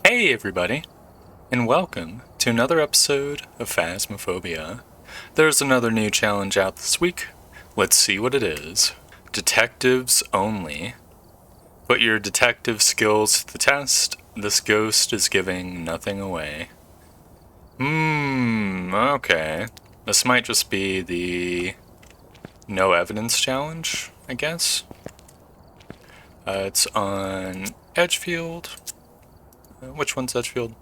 Hey everybody, and welcome to another episode of Phasmophobia. There's another new challenge out this week. Let's see what it is. Detectives only. Put your detective skills to the test. This ghost is giving nothing away. Okay. This might just be the no evidence challenge, I guess. It's on Edgefield. Which one's Edgefield?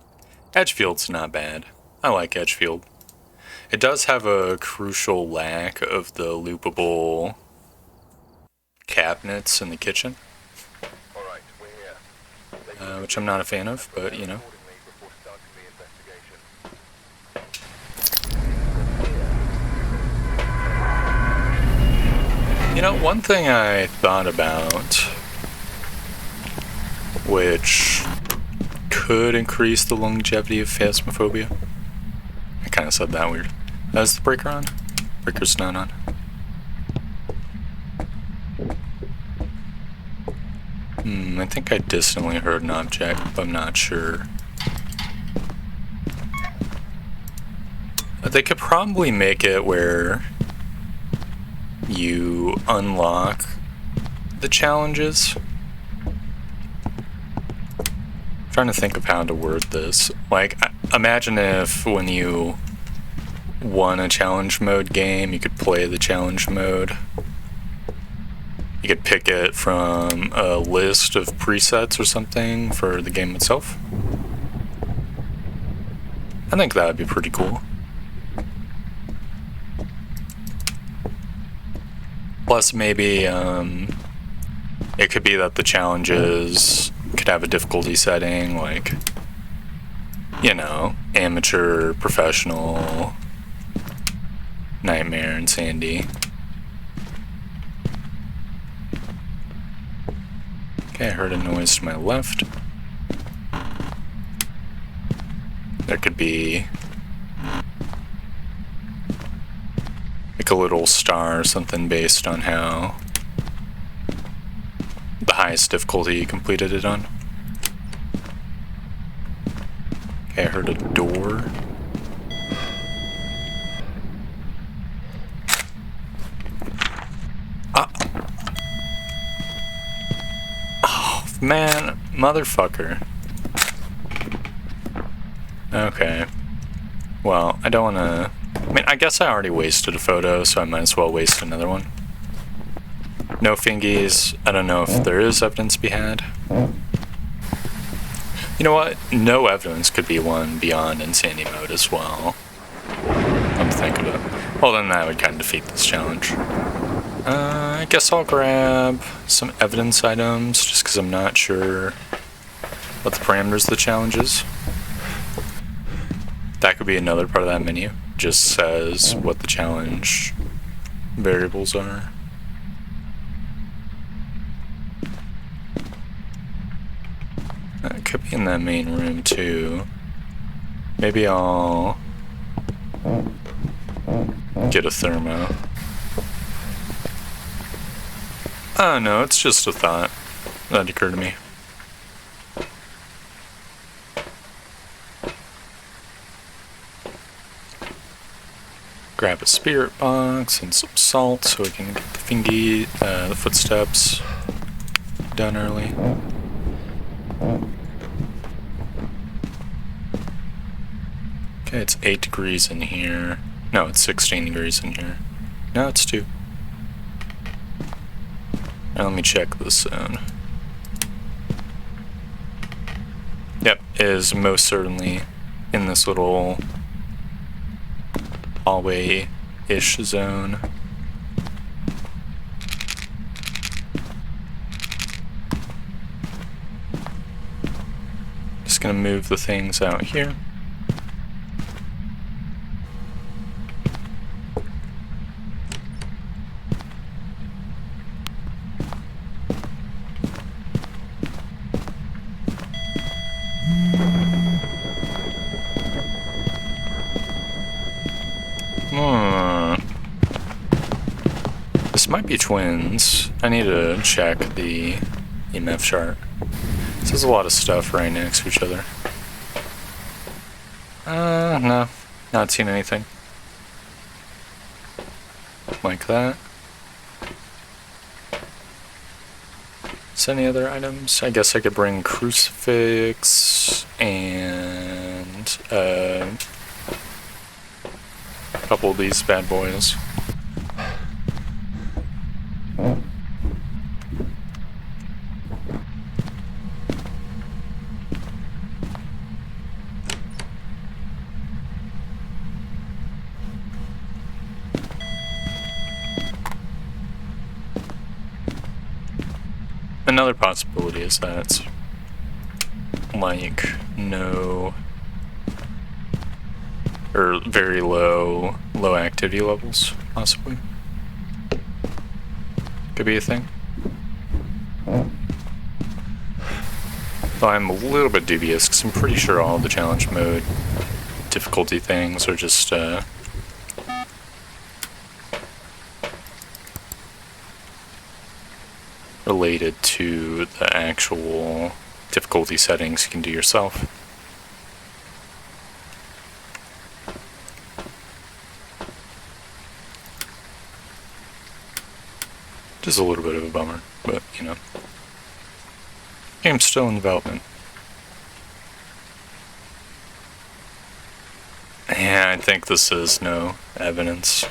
Edgefield's not bad. I like Edgefield. It does have a crucial lack of the loopable cabinets in the kitchen, which I'm not a fan of, but you know. You know, one thing I thought about, which could increase the longevity of Phasmophobia. I kind of said that weird. Is the breaker on? Breaker's not on. I think I distantly heard an object, but I'm not sure. They could probably make it where you unlock the challenges. Trying to think of how to word this. Like, imagine if when you won a challenge mode game, you could play the challenge mode. You could pick it from a list of presets or something for the game itself. I think that would be pretty cool. Plus, maybe it could be that the challenges could have a difficulty setting, like, you know, amateur, professional, nightmare, and sandy. Okay, I heard a noise to my left. There could be like a little star or something based on how the highest difficulty you completed it on. Okay, I heard a door. Oh, man, motherfucker. Okay. Well, I don't wanna... I mean, I guess I already wasted a photo, so I might as well waste another one. No fingies. I don't know if there is evidence to be had. You know what? No evidence could be one beyond insanity mode as well. Come to think of it. Well, then that would kind of defeat this challenge. I guess I'll grab some evidence items, just because I'm not sure what the parameters of the challenge is. That could be another part of that menu. Just says what the challenge variables are. It could be in that main room too. Maybe I'll get a thermo. Oh no, it's just a thought that occurred to me. Grab a spirit box and some salt so we can get the fingy, the footsteps done early. Okay, it's 8 degrees in here. No, it's 16 degrees in here. No, it's 2. Now let me check this zone. Yep, it is most certainly in this little hallway-ish zone. Just gonna move the things out here. This might be twins. I need to check the EMF chart. This has a lot of stuff right next to each other. No. Not seen anything like that. Is any other items? I guess I could bring crucifix and a couple of these bad boys. Another possibility is that it's like no or very low activity levels, possibly. Could be a thing. Though I'm a little bit dubious because I'm pretty sure all the challenge mode difficulty things are just related to the actual difficulty settings you can do yourself. Just a little bit of a bummer, but you know. Game's still in development. Yeah, I think this is no evidence.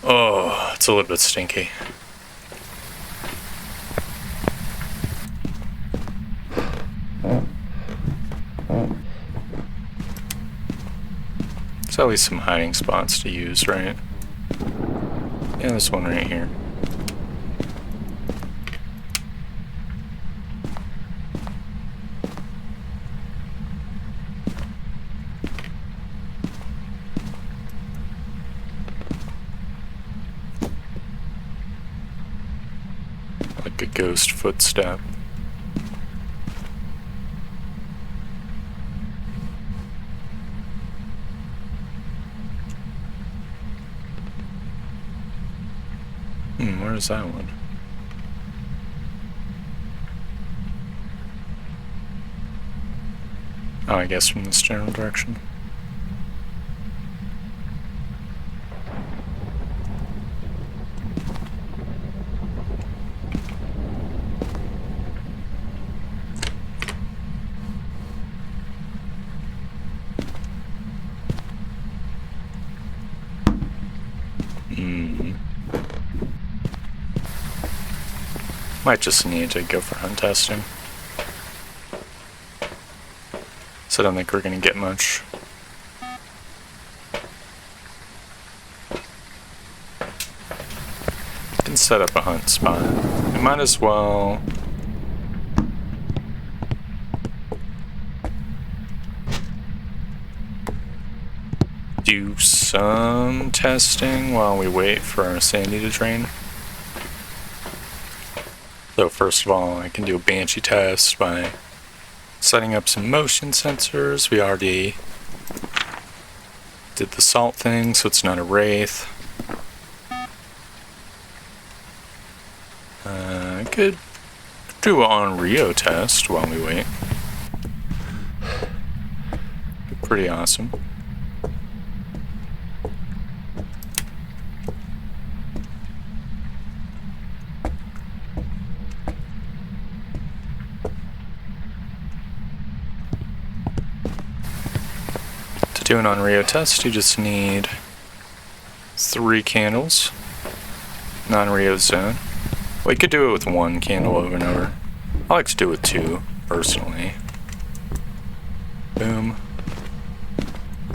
Oh, it's a little bit stinky. There's at least some hiding spots to use, right? Yeah, there's one right here. Like a ghost footstep. Where's that one? Oh, I guess from this general direction. Might just need to go for hunt testing. So I don't think we're gonna get much. Can set up a hunt spot. We might as well do some testing while we wait for our sanity to drain. So first of all, I can do a Banshee test by setting up some motion sensors. We already did the salt thing, so it's not a wraith. I could do an Rio test while we wait. Pretty awesome. To do an on-Rio test, you just need 3 candles. Non-Rio zone. We could do it with 1 candle over and over. I like to do it with 2, personally. Boom.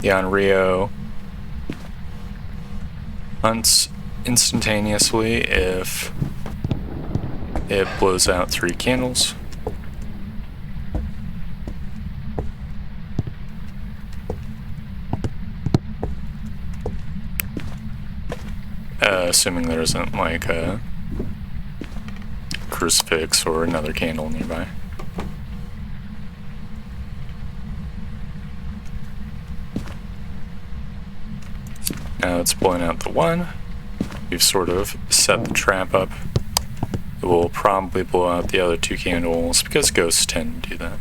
The on-Rio hunts instantaneously if it blows out 3 candles. Assuming there isn't like a crucifix or another candle nearby. Now it's blowing out the 1. We've sort of set the trap up. It will probably blow out the other 2 candles because ghosts tend to do that.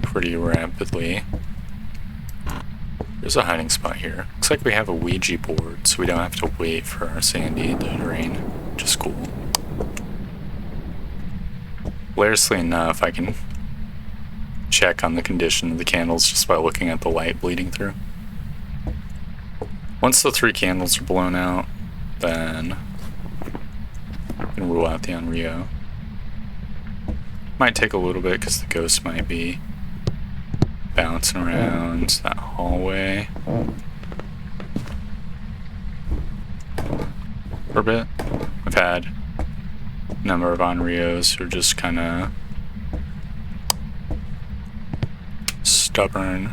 pretty rapidly. There's a hiding spot here. Looks like we have a Ouija board, so we don't have to wait for our sandy to drain, which is cool. Hilariously enough, I can check on the condition of the candles just by looking at the light bleeding through. Once the 3 candles are blown out, then I can rule out the Onryo. Might take a little bit because the ghost might be bouncing around that hallway for a bit. I've had a number of Onryos who are just kind of stubborn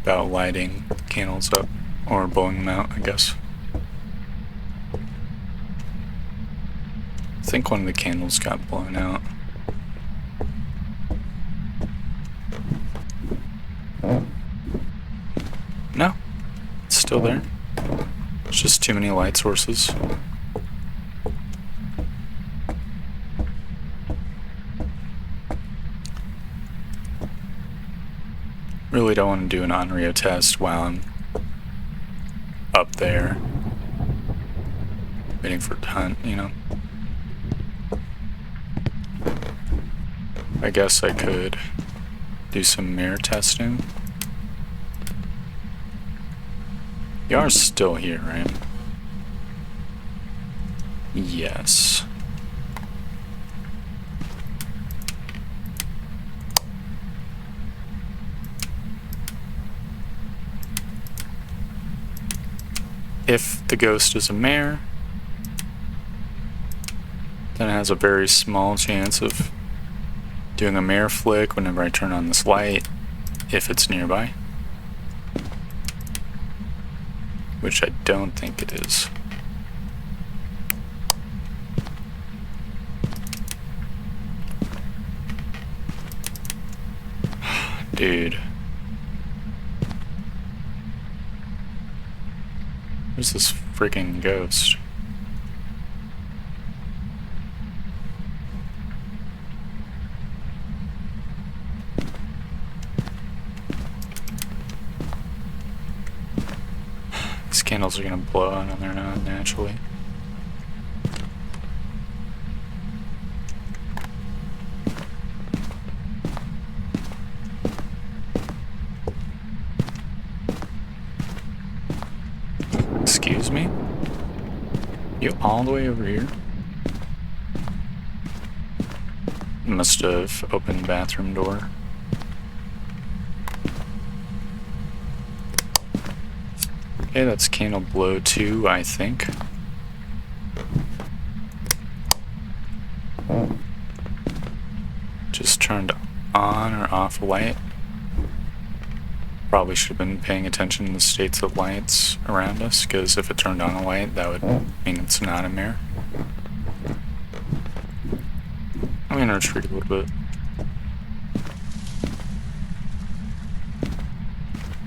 about lighting candles up or blowing them out, I guess. I think one of the candles got blown out. No, it's still there. It's just too many light sources. Really don't want to do an Onryo test while I'm up there waiting for it to hunt, you know. I guess I could do some mirror testing. You are still here, right? Yes. If the ghost is a mare, then it has a very small chance of doing a mare flick whenever I turn on this light, if it's nearby. Which I don't think it is. Dude. Where's this freaking ghost? These candles are gonna blow out on their own naturally. Excuse me? You all the way over here? Must have opened the bathroom door. Okay, that's candle blow 2, I think. Just turned on or off a light. Probably should have been paying attention to the states of lights around us, because if it turned on a light, that would mean it's not a mirror. I'm gonna retreat a little bit.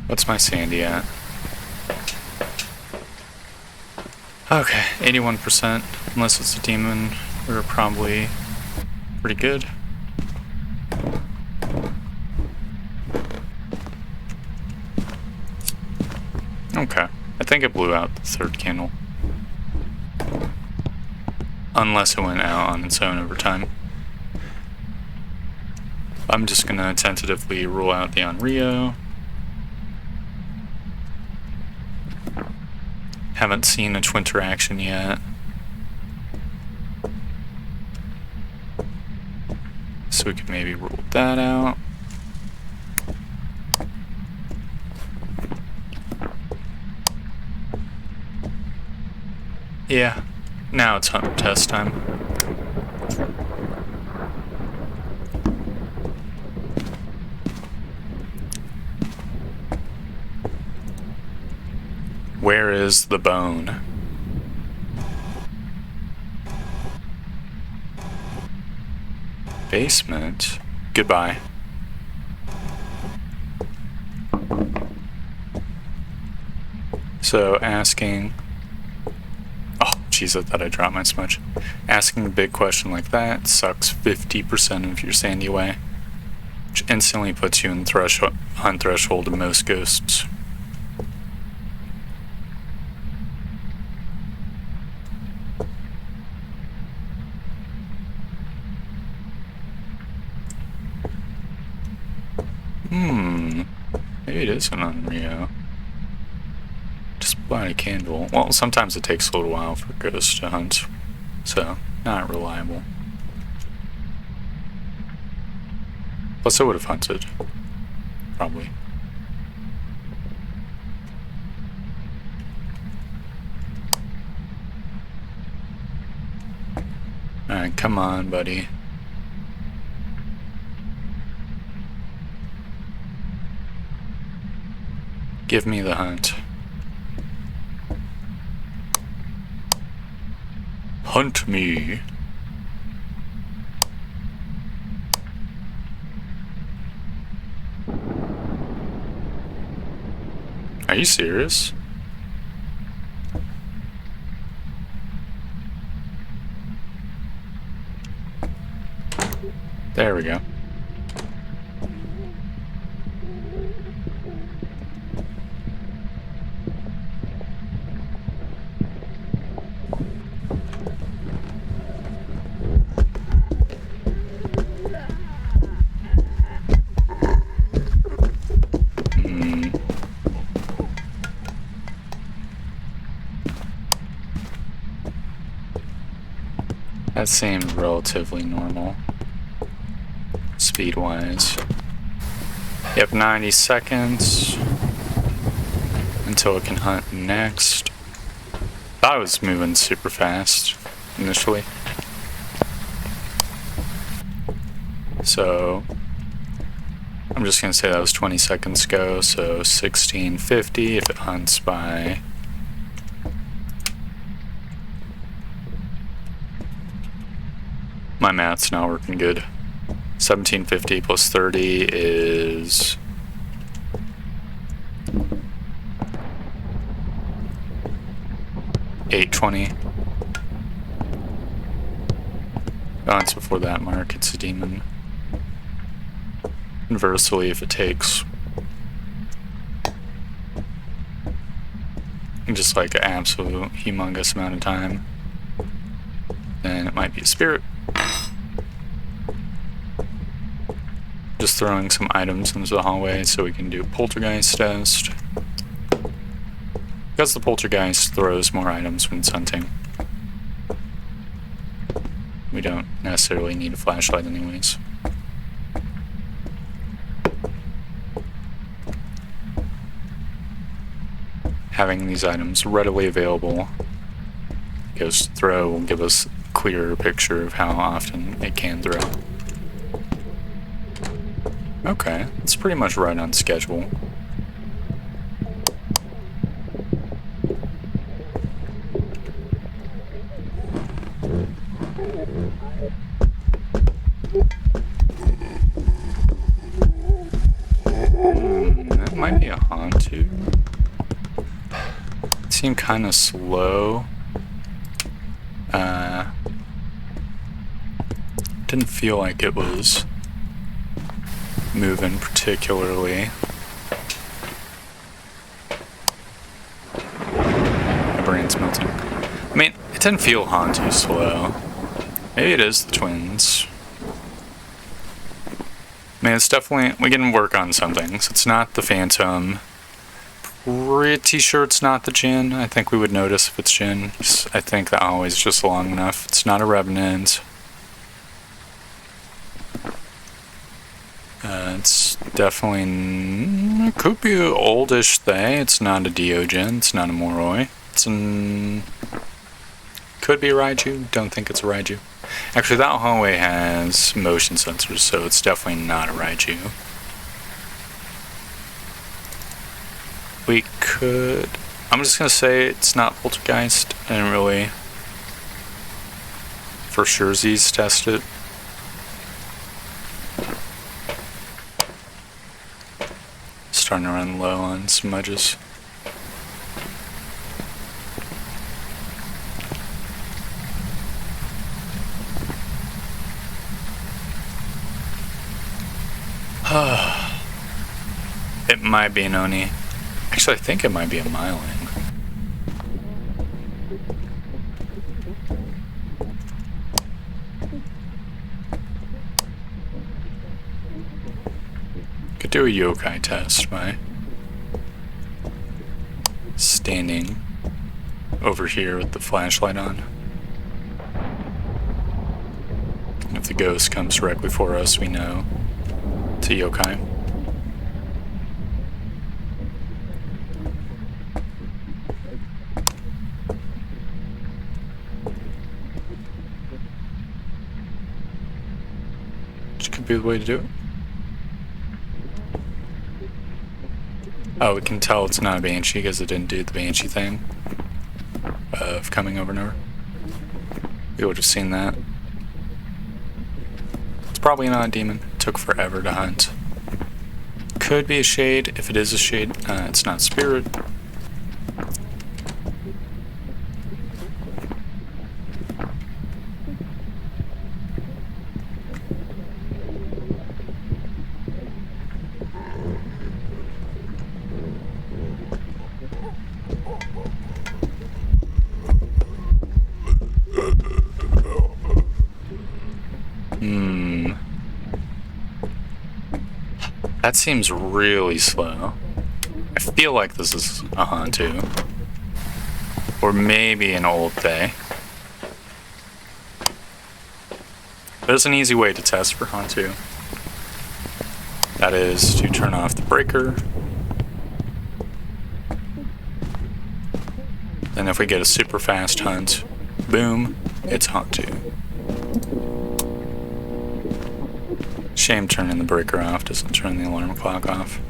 What's my sandy at? Okay, 81%. Unless it's a demon, we're probably pretty good. Okay, I think it blew out the 3rd candle. Unless it went out on its own over time. I'm just gonna tentatively rule out the Onryo. Haven't seen a twinteraction yet. So we could maybe rule that out. Yeah, now it's hunt test time. Where is the bone? Basement? Goodbye. So asking... Oh, jeez, I thought I dropped my smudge. Asking a big question like that sucks 50% of your sandy away. which instantly puts you in hunt threshold of most ghosts. Maybe it is an Unrio. Just light a candle. Well, sometimes it takes a little while for ghosts to hunt, so not reliable. Plus it would have hunted. Probably. Alright, come on, buddy. Give me the hunt. Hunt me. Are you serious? There we go. That seemed relatively normal, speed-wise. You have 90 seconds until it can hunt next. Thought it was moving super fast initially. So I'm just gonna say that was 20 seconds ago, so 16:50 if it hunts by my math's not working good. 1750 plus 30 is 820. Once before that mark, it's a demon. Inversely, if it takes just like an absolute humongous amount of time, then it might be a spirit. Just throwing some items into the hallway so we can do a poltergeist test. Because the poltergeist throws more items when it's hunting. We don't necessarily need a flashlight anyways. Having these items readily available, because throw will give us a clearer picture of how often it can throw. Okay, it's pretty much right on schedule. That might be a Hantu. It seemed kind of slow. Didn't feel like it was moving particularly. My brain's melting. I mean, it didn't feel Hantu slow. Maybe it is the twins. I mean, it's definitely, we can work on some things. It's not the Phantom. Pretty sure it's not the Djinn. I think we would notice if it's Djinn. I think the owl is just long enough. It's not a Revenant. It's definitely, it could be an oldish Thay. It's not a Diogen. It's not a Moroi. It's an, could be a Raiju. Don't think it's a Raiju. Actually, that hallway has motion sensors, so it's definitely not a Raiju. We could, I'm just gonna say it's not Poltergeist. I didn't really for surezies test it. Starting to run low on smudges. It might be an Oni. Actually, I think it might be a Myling. Could do a yokai test by standing over here with the flashlight on. And if the ghost comes directly for us, we know it's a yokai. Which could be the way to do it. Oh, we can tell it's not a banshee because it didn't do the banshee thing of coming over and over. We would have seen that. It's probably not a demon. It took forever to hunt. Could be a shade. If it is a shade, it's not spirit. That seems really slow. I feel like this is a Hantu. Or maybe an old Thay. There's an easy way to test for Hantu. That is to turn off the breaker. And if we get a super fast hunt, boom, it's Hantu. Shame turning the breaker off doesn't turn the alarm clock off.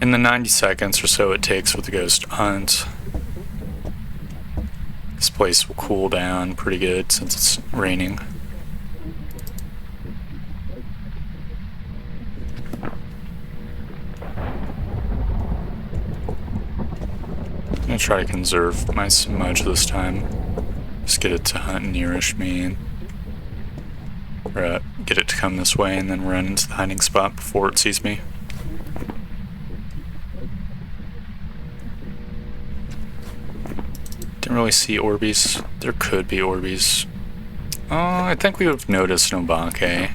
In the 90 seconds or so it takes with the ghost hunt, this place will cool down pretty good since it's raining. I'm gonna try to conserve my smudge this time. Just get it to hunt nearish me. Or get it to come this way and then run into the hiding spot before it sees me. Didn't really see Orbeez. There could be Orbeez. I think we would have noticed an Obake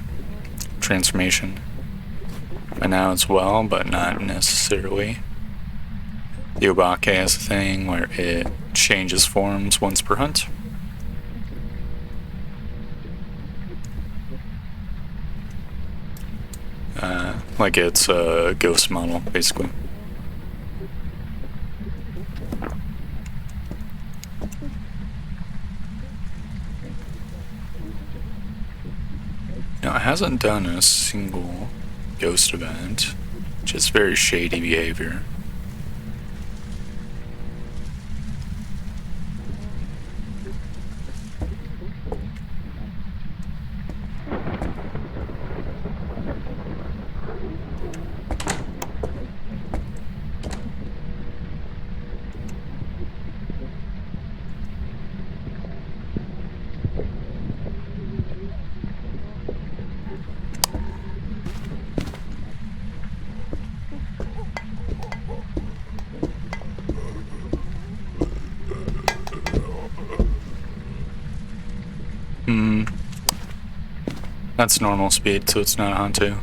transformation by now as well, but not necessarily. The Obake has a thing where it changes forms once per hunt. Like it's a ghost model, basically. Now, it hasn't done a single ghost event, just very shady behavior. That's normal speed, so it's not a Hantu.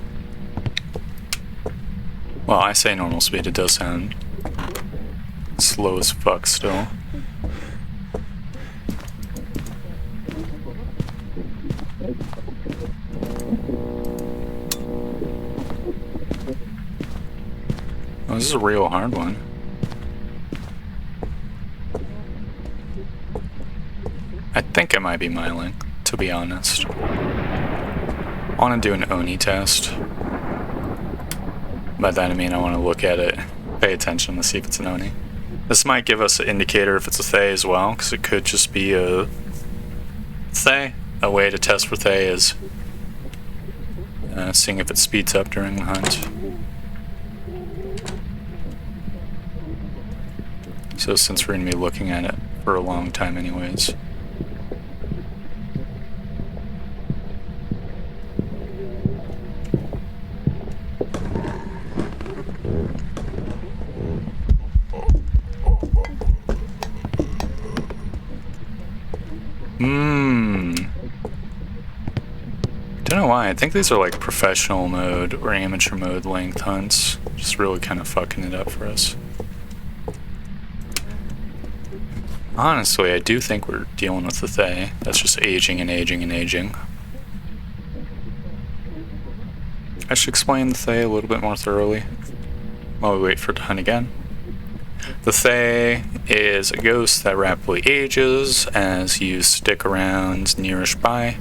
Well, I say normal speed, it does sound slow as fuck still. Oh, this is a real hard one. I think it might be Myling, to be honest. I want to do an Oni test. By that I mean I want to look at it, pay attention to see if it's an Oni. This might give us an indicator if it's a Thay as well, because it could just be a Thay. A way to test for Thay is seeing if it speeds up during the hunt. So since we're going to be looking at it for a long time anyways. don't know why. I think these are like professional mode or amateur mode length hunts. Just really kind of fucking it up for us. Honestly, I do think we're dealing with the Thae. That's just aging and aging and aging. I should explain the Thae a little bit more thoroughly while we wait for it to hunt again. The Thae is a ghost that rapidly ages as you stick around nearish by.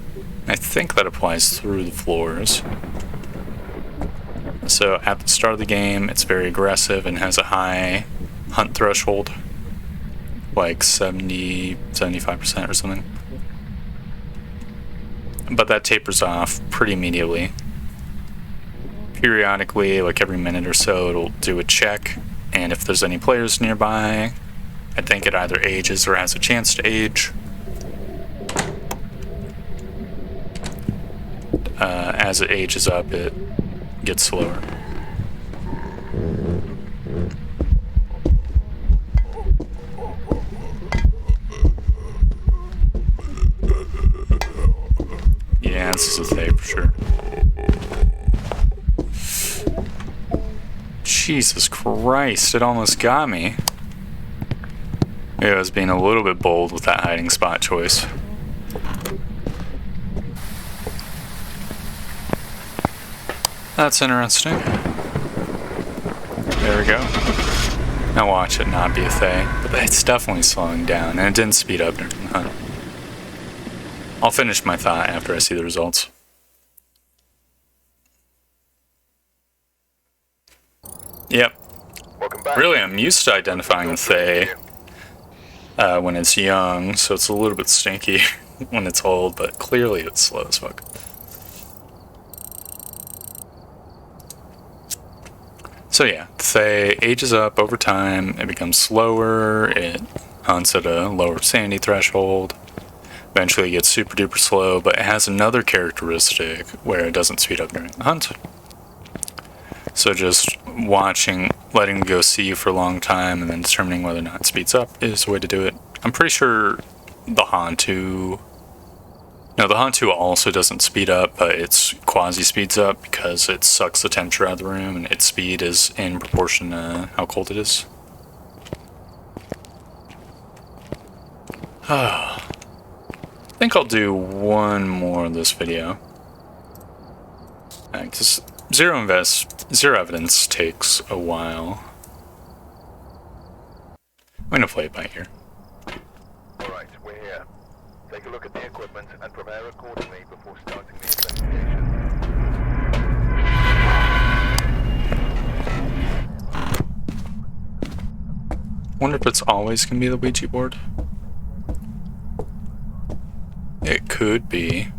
I think that applies through the floors. So at the start of the game, it's very aggressive and has a high hunt threshold, like 70-75% or something. But that tapers off pretty immediately. Periodically, like every minute or so, it'll do a check, and if there's any players nearby, I think it either ages or has a chance to age. As it ages up, it gets slower. Yeah, this is a Thae for sure. Jesus Christ, it almost got me. Maybe I was being a little bit bold with that hiding spot choice. That's interesting. There we go. Now watch it not be a Thae, but it's definitely slowing down, and it didn't speed up during the hunt. I'll finish my thought after I see the results. Yep. Really, I'm used to identifying a Thae when it's young, so it's a little bit stinky when it's old, but clearly it's slow as fuck. So yeah, Thae ages up over time, it becomes slower, it hunts at a lower sanity threshold, eventually it gets super duper slow, but it has another characteristic where it doesn't speed up during the hunt. So just watching, letting it go see you for a long time and then determining whether or not it speeds up is the way to do it. I'm pretty sure the Hantu... No, the Hantu also doesn't speed up, but it's quasi-speeds up because it sucks the temperature out of the room, and its speed is in proportion to how cold it is. I think I'll do one more of this video. Because zero evidence takes a while. I'm gonna play it by ear. Alright, we're here. Take a look at the equipment and prepare accordingly before starting the investigation. Wonder if it's always gonna be the Ouija board. It could be.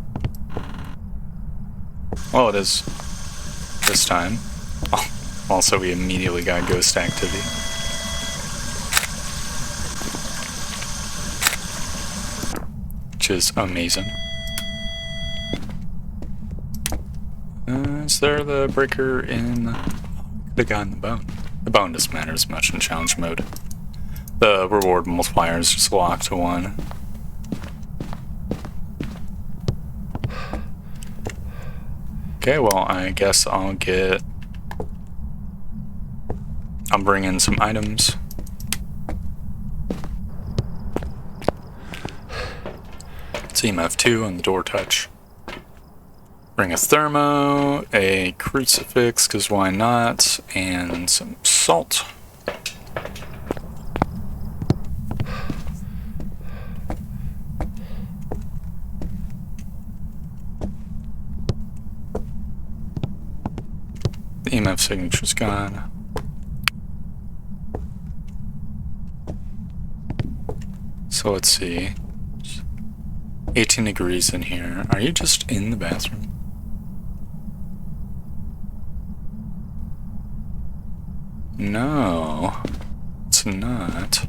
Well, it is this time. Also, we immediately got ghost activity. Which is amazing. Is there the breaker in the gun, the bone? The bone doesn't matter as much in challenge mode. The reward multiplier is just locked to 1. Okay, well, I guess I'll bring in some items. CMF2 on the door touch. Bring a thermo, a crucifix, because why not, and some salt. The EMF signature's gone. So let's see. 18 degrees in here. Are you just in the bathroom? No, it's not.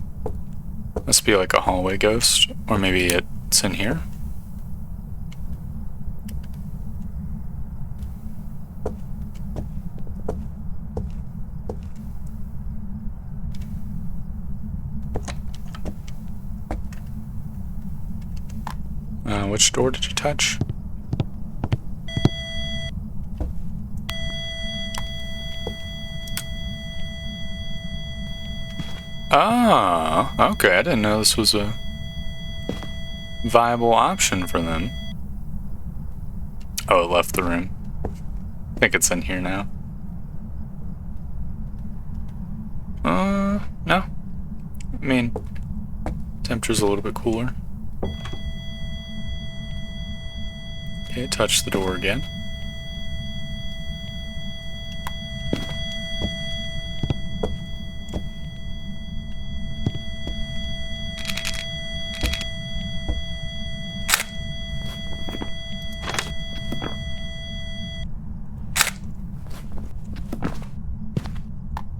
Must be like a hallway ghost, or maybe it's in here. Which door did you touch? Ah, okay, I didn't know this was a viable option for them. Oh, it left the room. I think it's in here now. No. I mean, temperature's a little bit cooler. Okay, touch the door again.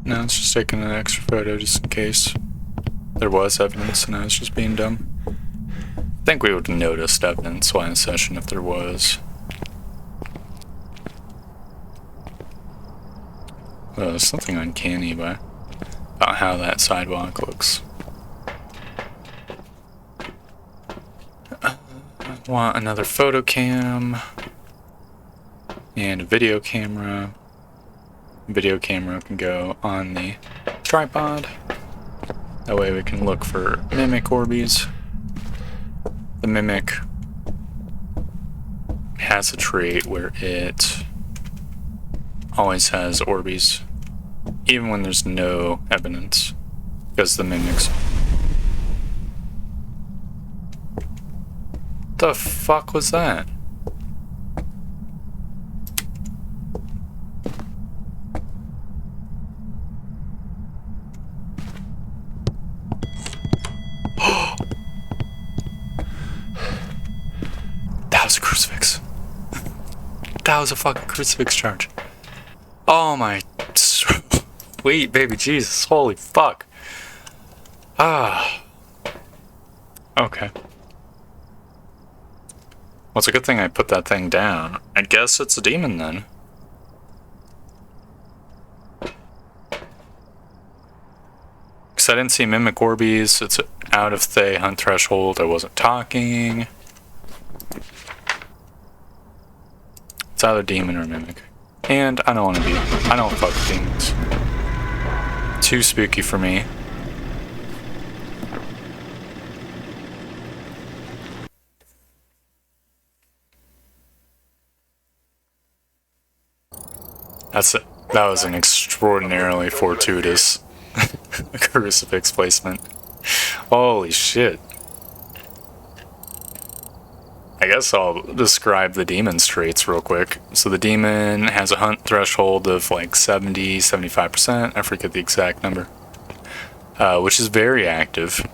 No, it's just taking an extra photo just in case there was evidence and I was just being dumb. I think we would have noticed evidence while in a session if there was. Well, there's something uncanny about how that sidewalk looks. I want another photo cam and a video camera. Video camera can go on the tripod. That way we can look for mimic Orbeez. The mimic has a trait where it always has Orbeez, even when there's no evidence, because the mimics. The fuck was that? That was a crucifix. That was a fucking crucifix charge. Oh my sweet baby Jesus, holy fuck. Ah. Okay. Well, it's a good thing I put that thing down. I guess it's a demon then. Because I didn't see Mimic Orbeez, it's out of the hunt threshold, I wasn't talking. It's either demon or mimic. And I don't fuck with demons. Too spooky for me. That was an extraordinarily fortuitous crucifix placement. Holy shit. I guess I'll describe the demon's traits real quick. So the demon has a hunt threshold of like 70-75%, I forget the exact number, which is very active,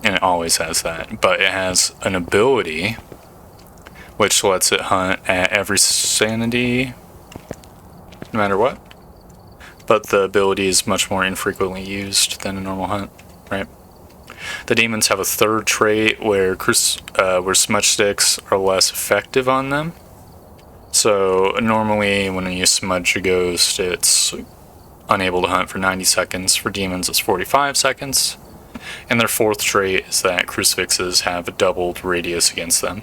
and it always has that. But it has an ability which lets it hunt at every sanity, no matter what. But the ability is much more infrequently used than a normal hunt, right? The demons have a third trait where smudge sticks are less effective on them. So normally when you smudge a ghost, it's unable to hunt for 90 seconds. For demons, it's 45 seconds. And their fourth trait is that crucifixes have a doubled radius against them,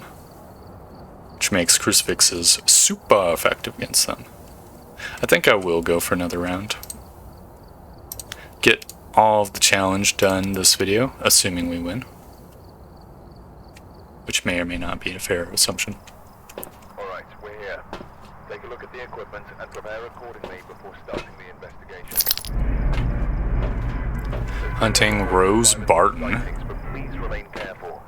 which makes crucifixes super effective against them. I think I will go for another round. Get all of the challenge done this video, assuming we win. Which may or may not be a fair assumption. Alright, we're here. Take a look at the equipment and prepare accordingly before starting the investigation. Hunting Rose Barton. But please remain careful.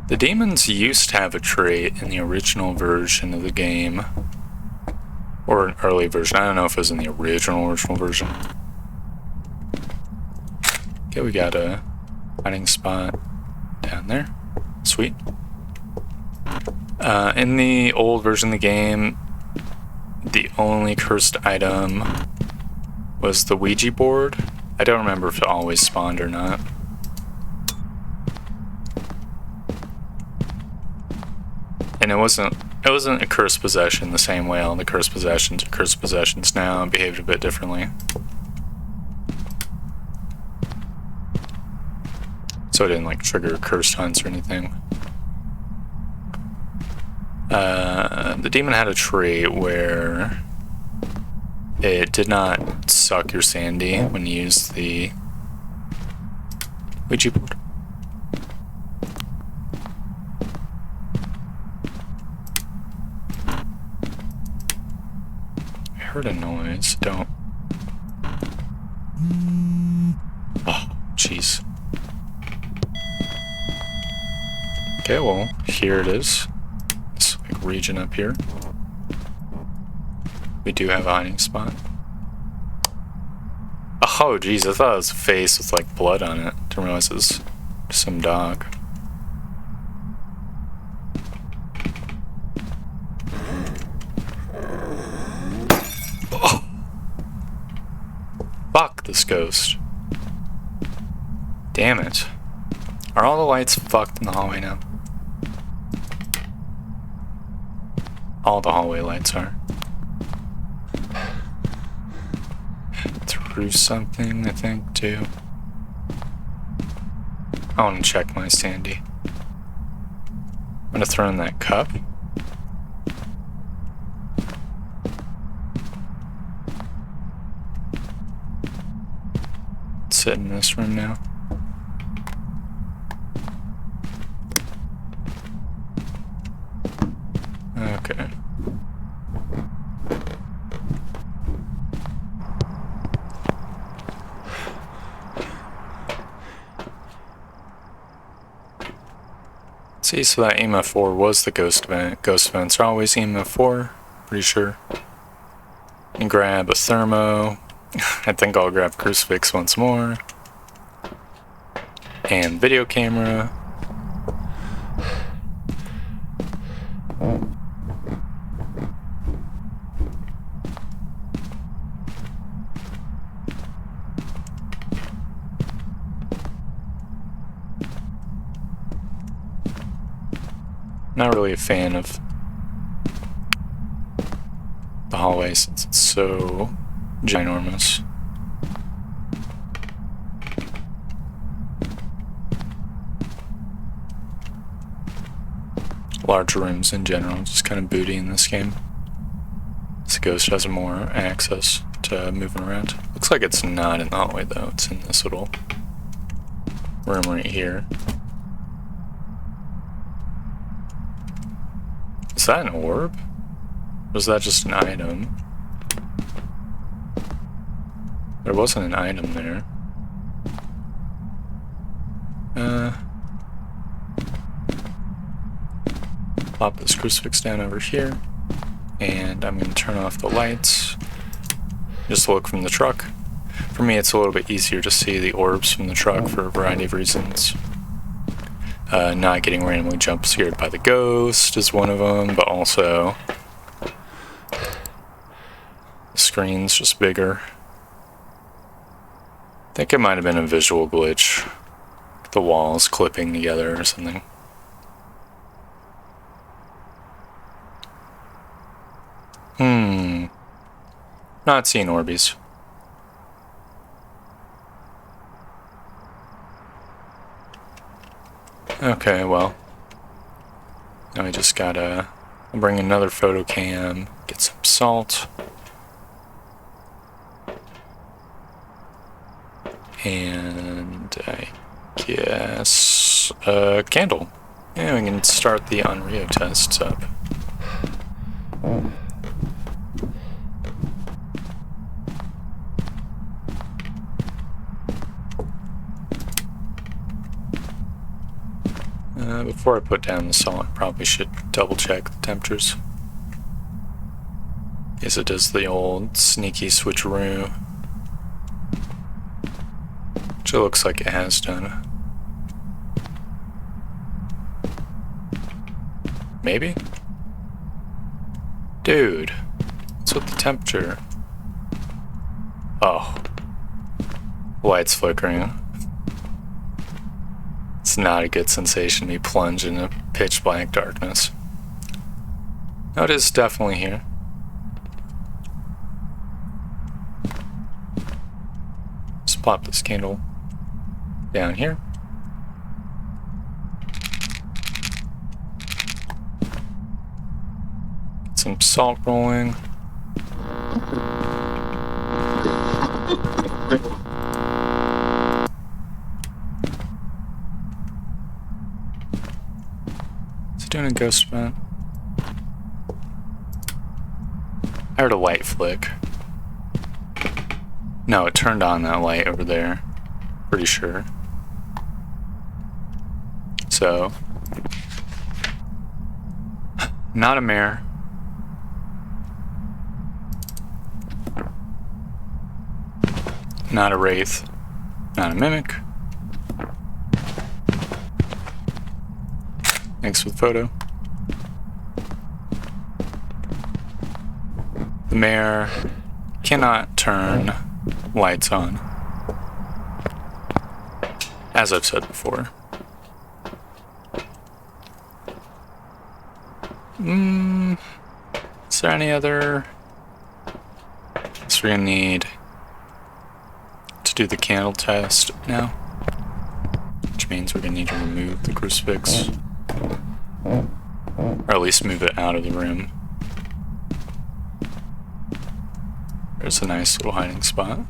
The demons used to have a trait in the original version of the game. Or an early version. I don't know if it was in the original version. Okay, we got a hiding spot down there. Sweet. In the old version of the game, the only cursed item was the Ouija board. I don't remember if it always spawned or not. And it wasn't a cursed possession the same way all the cursed possessions are cursed possessions now and behaved a bit differently. So it didn't like trigger cursed hunts or anything. The demon had a trait where it did not suck your sandy when you used the Ouija board. I heard a noise. Don't. Oh, jeez. Okay, well, here it is. This like region up here. We do have a hiding spot. Oh, jeez, I thought it was a face with like blood on it. Didn't realize it was some dog. Oh. Fuck this ghost. Damn it. Are all the lights fucked in the hallway now? All the hallway lights are. Through something, I think, too. I want to check my sandy. I'm gonna throw in that cup. Sit in this room now. Okay. See, so that EMF 4 was the ghost vent. Ghost vents are always EMF 4, pretty sure. And grab a thermo. I think I'll grab crucifix once more. And video camera. Not really a fan of the hallway since it's so ginormous. Large rooms in general, just kind of booty in this game. This ghost has more access to moving around. Looks like it's not in the hallway though, it's in this little room right here. Is that an orb? Or was that just an item? There wasn't an item there. Plop this crucifix down over here. And I'm going to turn off the lights. Just look from the truck. For me, it's a little bit easier to see the orbs from the truck for a variety of reasons. Not getting randomly jump scared by the ghost is one of them, but also the screen's just bigger. I think it might have been a visual glitch. The walls clipping together or something. Not seeing Orbeez. Okay, well. Now we just gotta bring another photo cam, get some salt. And I guess a candle. Yeah, we can start the Unrio tests up. Before I put down the salt, I probably should double check the temperatures. Guess it does the old sneaky switcheroo. Which it looks like it has done. Maybe? Dude, what's with the temperature? Oh. Light's flickering. It's not a good sensation to be plunged into pitch black darkness. No, it is definitely here. Just plop this candle down here. Get some salt rolling. Is it doing a ghost event? I heard a light flick. No, it turned on that light over there. Pretty sure. So, not a mare. Not a wraith. Not a mimic. Thanks for the photo. The mare cannot turn lights on, as I've said before. Is there any other? So we're gonna need to do the candle test now, which means we're gonna need to remove the crucifix, or at least move it out of the room. There's a nice little hiding spot.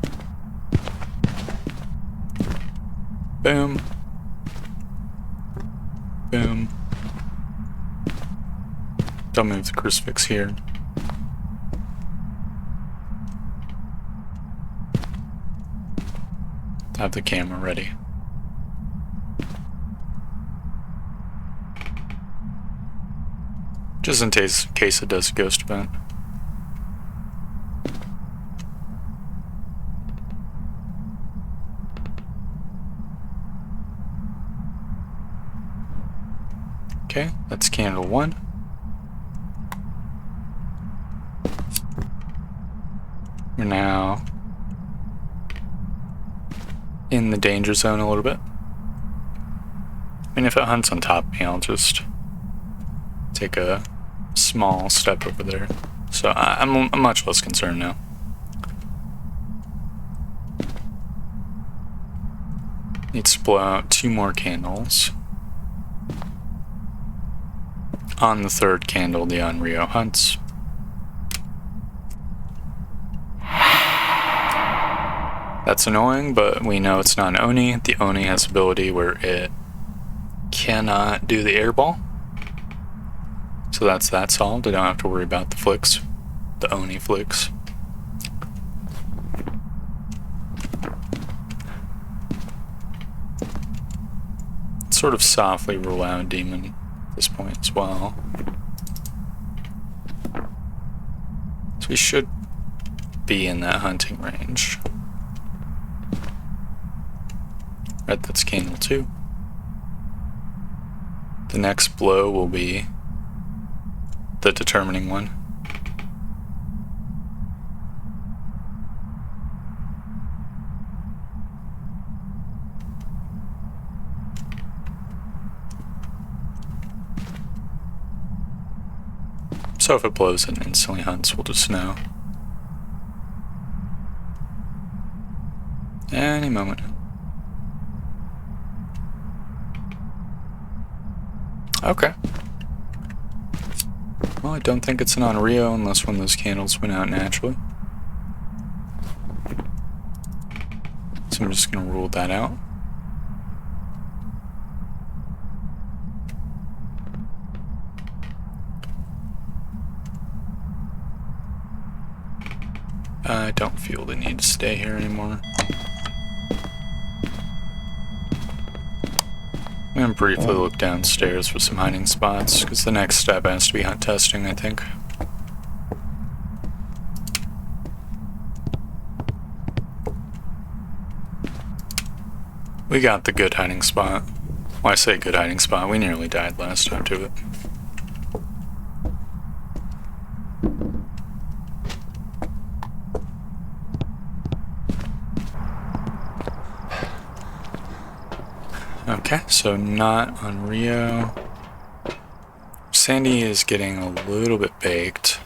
Boom. Boom. Don't move the crucifix here. Have the camera ready. Just in case it does a ghost event. Okay, that's candle 1. We're now in the danger zone a little bit. I mean, if it hunts on top of me, I'll just take a small step over there. So I'm much less concerned now. Needs to blow out 2 more candles. On the 3rd candle, the Onryo hunts. That's annoying, but we know it's not an Oni. The Oni has ability where it cannot do the airball. So that's that solved. I don't have to worry about the flicks. The Oni flicks. Sort of softly rule out demon at this point as well. So we should be in that hunting range. Right, that's candle 2. The next blow will be the determining one. So if it blows and instantly hunts, we'll just know. Any moment. Okay. Well, I don't think it's an Onryo unless one of those candles went out naturally. So I'm just going to rule that out. I don't feel the need to stay here anymore. I'm going to briefly look downstairs for some hiding spots, because the next step has to be hunt testing, I think. We got the good hiding spot. Well, I say good hiding spot, we nearly died last time to it. Okay, so not Onryo. Sandy is getting a little bit baked.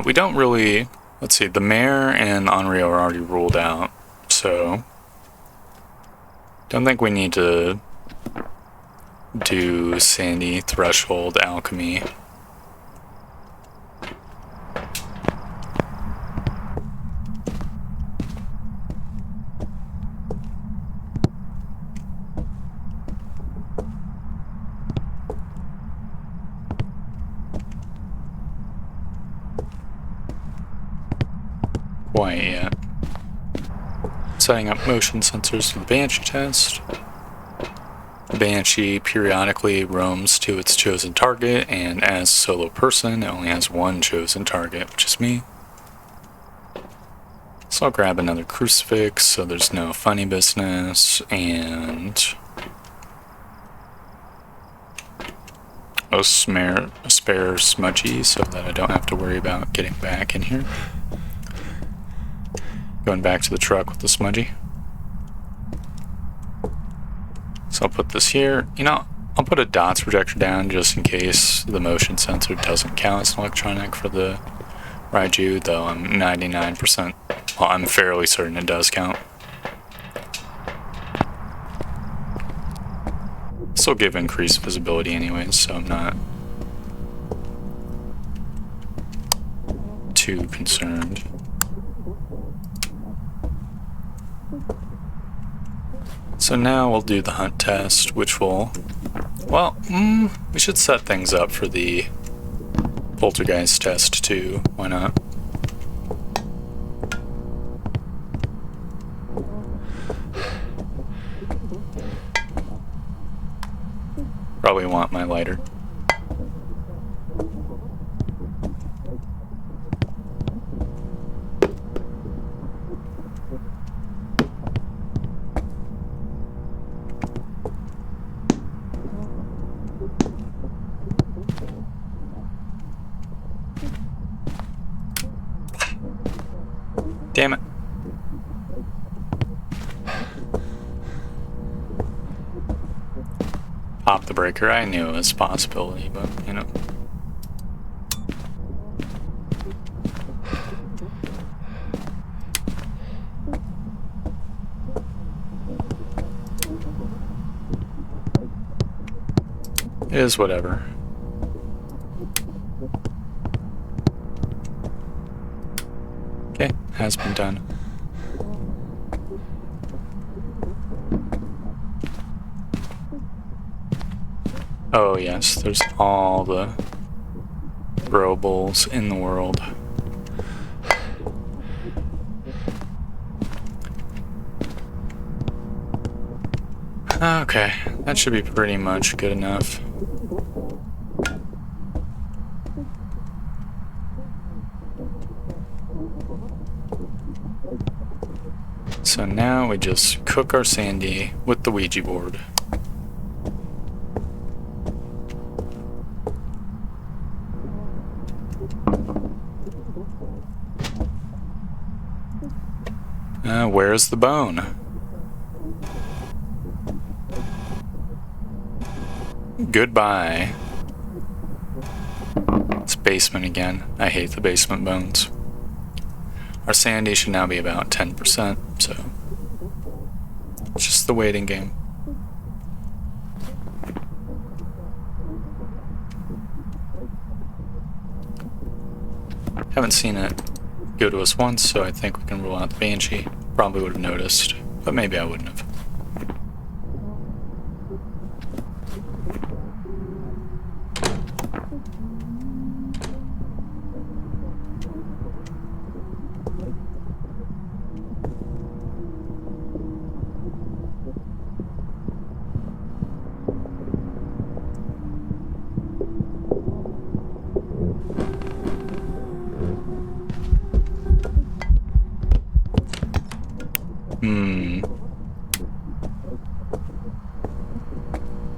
We don't really... Let's see, the Mare and Onryo are already ruled out, so... Don't think we need to do Sandy, Threshold, Alchemy. quite yet. Setting up motion sensors for the Banshee test. The Banshee periodically roams to its chosen target, and as a solo person, it only has one chosen target, which is me. So I'll grab another crucifix so there's no funny business, and a spare smudgy so that I don't have to worry about getting back in here. Going back to the truck with the smudgy. So I'll put this here. You know, I'll put a dots projector down just in case the motion sensor doesn't count as an electronic for the Raiju, though I'm 99%, well, I'm fairly certain it does count. This will give increased visibility anyways, so I'm not too concerned. So now we'll do the hunt test, which will, well, we should set things up for the poltergeist test too. Why not? Probably want my lighter. Damn it. Pop the breaker. I knew it was a possibility, but, you know. It is whatever. Okay, has been done. Oh yes, there's all the throwables in the world. Okay, that should be pretty much good enough. So now we just cook our sandy with the Ouija board. Where's the bone? Goodbye. It's basement again. I hate the basement bones. Our sandy should now be about 10%, so it's just the waiting game. Haven't seen it go to us once, so I think we can rule out the Banshee. Probably would have noticed, but maybe I wouldn't have.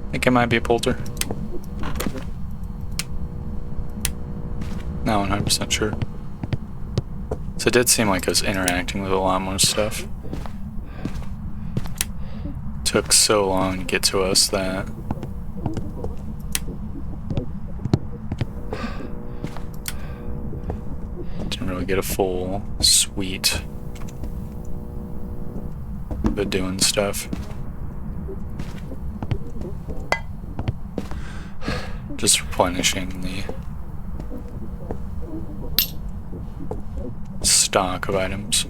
I think it might be a polter. Not 100% sure. So it did seem like it was interacting with a lot more stuff. Took so long to get to us that didn't really get a full suite of it doing stuff. Just replenishing the stock of items.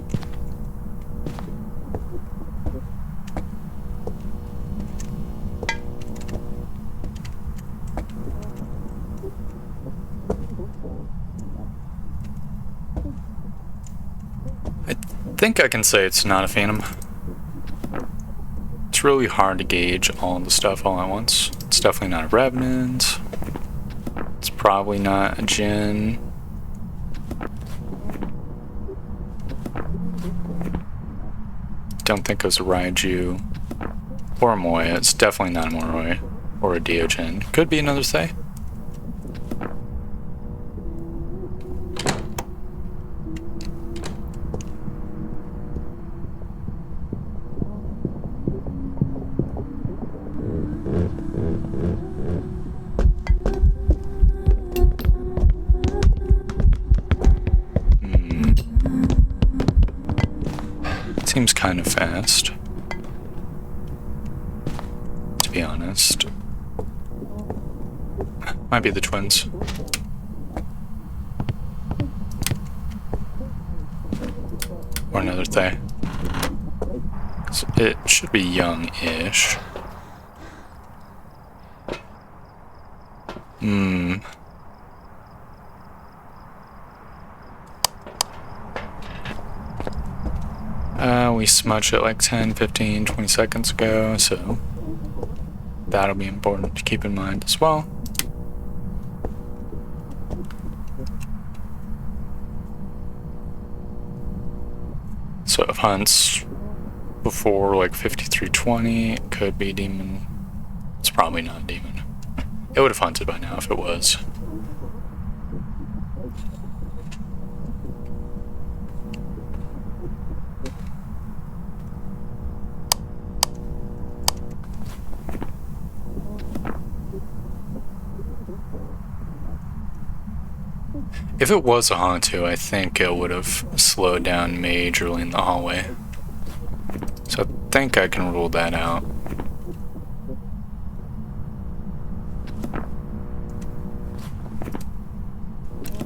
think I can say it's not a Phantom. It's really hard to gauge all the stuff all at once. It's definitely not a Revenant. It's probably not a Jinn. Don't think it was a Raiju or a Moya. It's definitely not a Moroi or a Deogen. Could be another Thay. Seems kind of fast, to be honest. Might be the twins. Or another Thay. So it should be young-ish. We smudged it like 10, 15, 20 seconds ago, so that'll be important to keep in mind as well. So if hunts before like 5320, it could be demon. It's probably not demon. It would have hunted by now if it was. If it was a Hantu, I think it would have slowed down majorly in the hallway. So I think I can rule that out.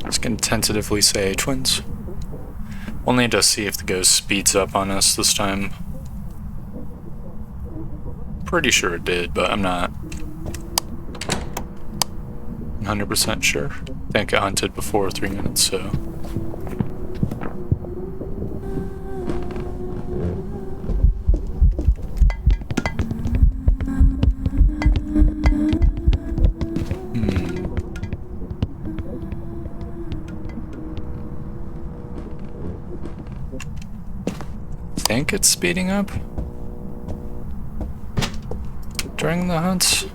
Just gonna tentatively say twins. We'll need to see if the ghost speeds up on us this time. Pretty sure it did, but I'm not 100% sure. I think it hunted before 3 minutes, so. I think it's speeding up during the hunts.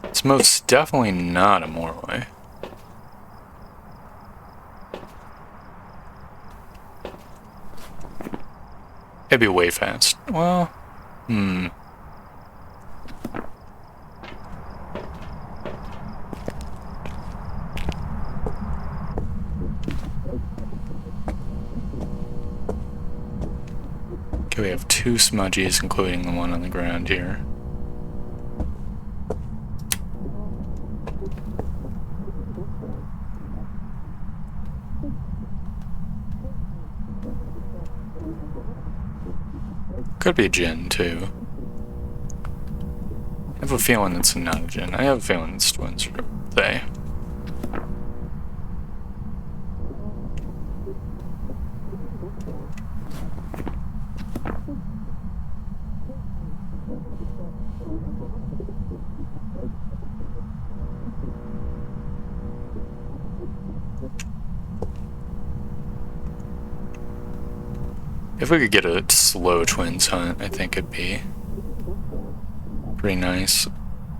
It's most definitely not a Moroi. It'd be way fast. Well, Okay, we have 2 smudgies, including the one on the ground here. Could be a Jinn, too. I have a feeling it's not a Jinn. I have a feeling it's twins or Thay. If we could get a slow twins hunt, I think it'd be pretty nice.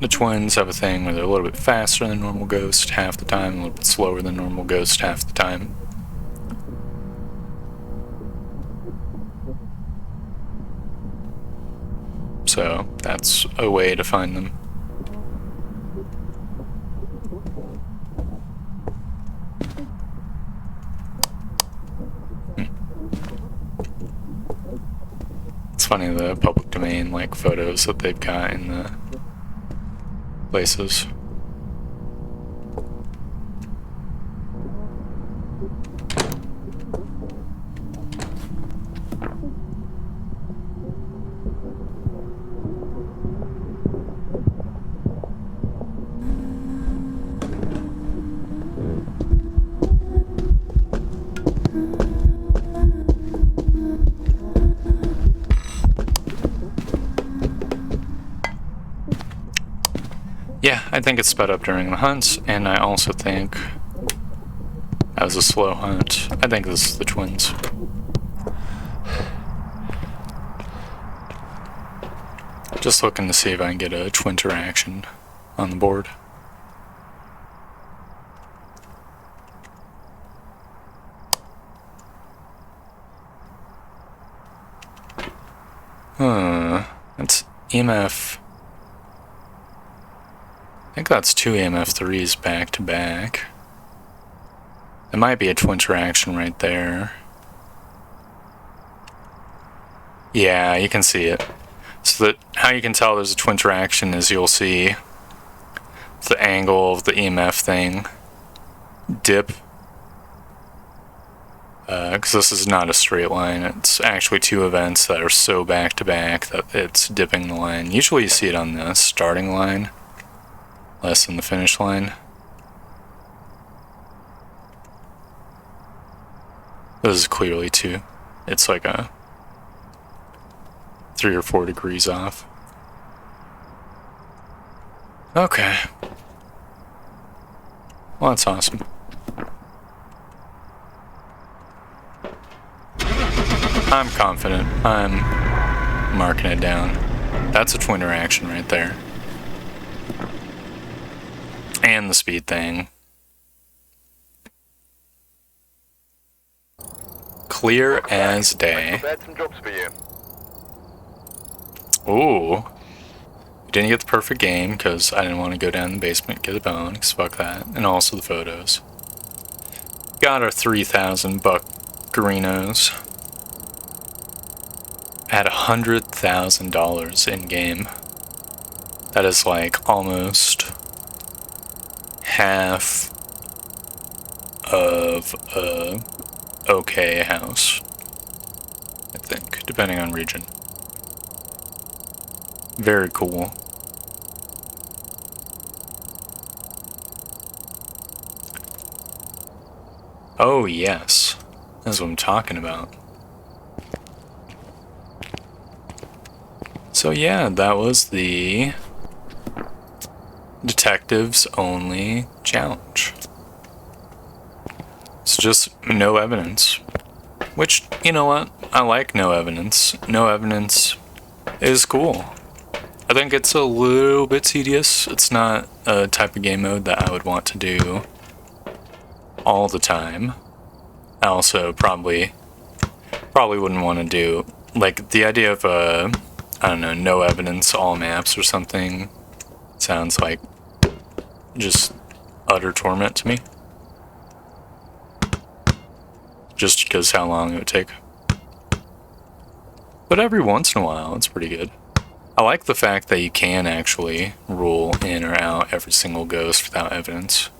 The twins have a thing where they're a little bit faster than normal ghost half the time, a little bit slower than normal ghost half the time. So that's a way to find them. It's funny, the public domain like photos that they've got in the places. I think it's sped up during the hunts, and I also think that was a slow hunt. I think this is the twins. Just looking to see if I can get a twin interaction on the board. That's EMF. I think that's 2 EMF3s back to back. It might be a twin interaction right there. Yeah, you can see it. So that how you can tell there's a twin interaction is you'll see the angle of the EMF thing dip. Because this is not a straight line, it's actually 2 events that are so back to back that it's dipping the line. Usually you see it on the starting line, less than the finish line. This is clearly 2. It's like a 3 or 4 degrees off. Okay. Well, that's awesome. I'm confident. I'm marking it down. That's a twin interaction right there. And the speed thing. Clear as day. Prepared some jobs for you. Ooh. We didn't get the perfect game because I didn't want to go down in the basement and get a bone, because fuck that. And also the photos. Got our 3,000 buccarinos. At $100,000 in game. That is like almost half of a okay house, I think, depending on region. Very cool. Oh yes, that's what I'm talking about. So yeah, that was the detectives only challenge. It's just no evidence. Which, you know what? I like no evidence. No evidence is cool. I think it's a little bit tedious. It's not a type of game mode that I would want to do all the time. I also probably wouldn't want to do, like, the idea of I don't know, no evidence, all maps or something sounds like just utter torment to me. Just because how long it would take. But every once in a while, it's pretty good. I like the fact that you can actually rule in or out every single ghost without evidence.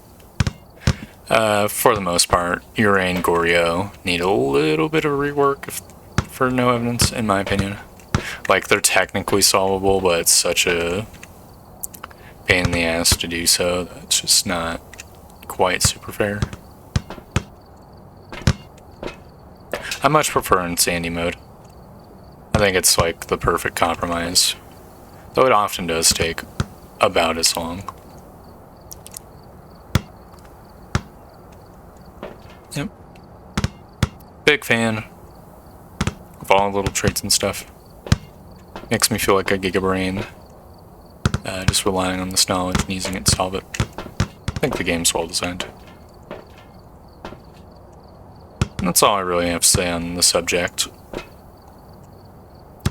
For the most part, Ure and Goryo need a little bit of rework for no evidence, in my opinion. Like, they're technically solvable, but it's such a pain in the ass to do so that it's just not quite super fair. I much prefer Insanity mode. I think it's like the perfect compromise, though it often does take about as long. Yep. Big fan of all the little traits and stuff. Makes me feel like a gigabrain, just relying on this knowledge and using it to solve it. I think the game's well designed. And that's all I really have to say on the subject.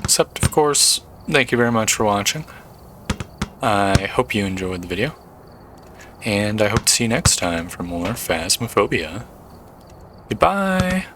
Except, of course, thank you very much for watching. I hope you enjoyed the video. And I hope to see you next time for more Phasmophobia. Goodbye!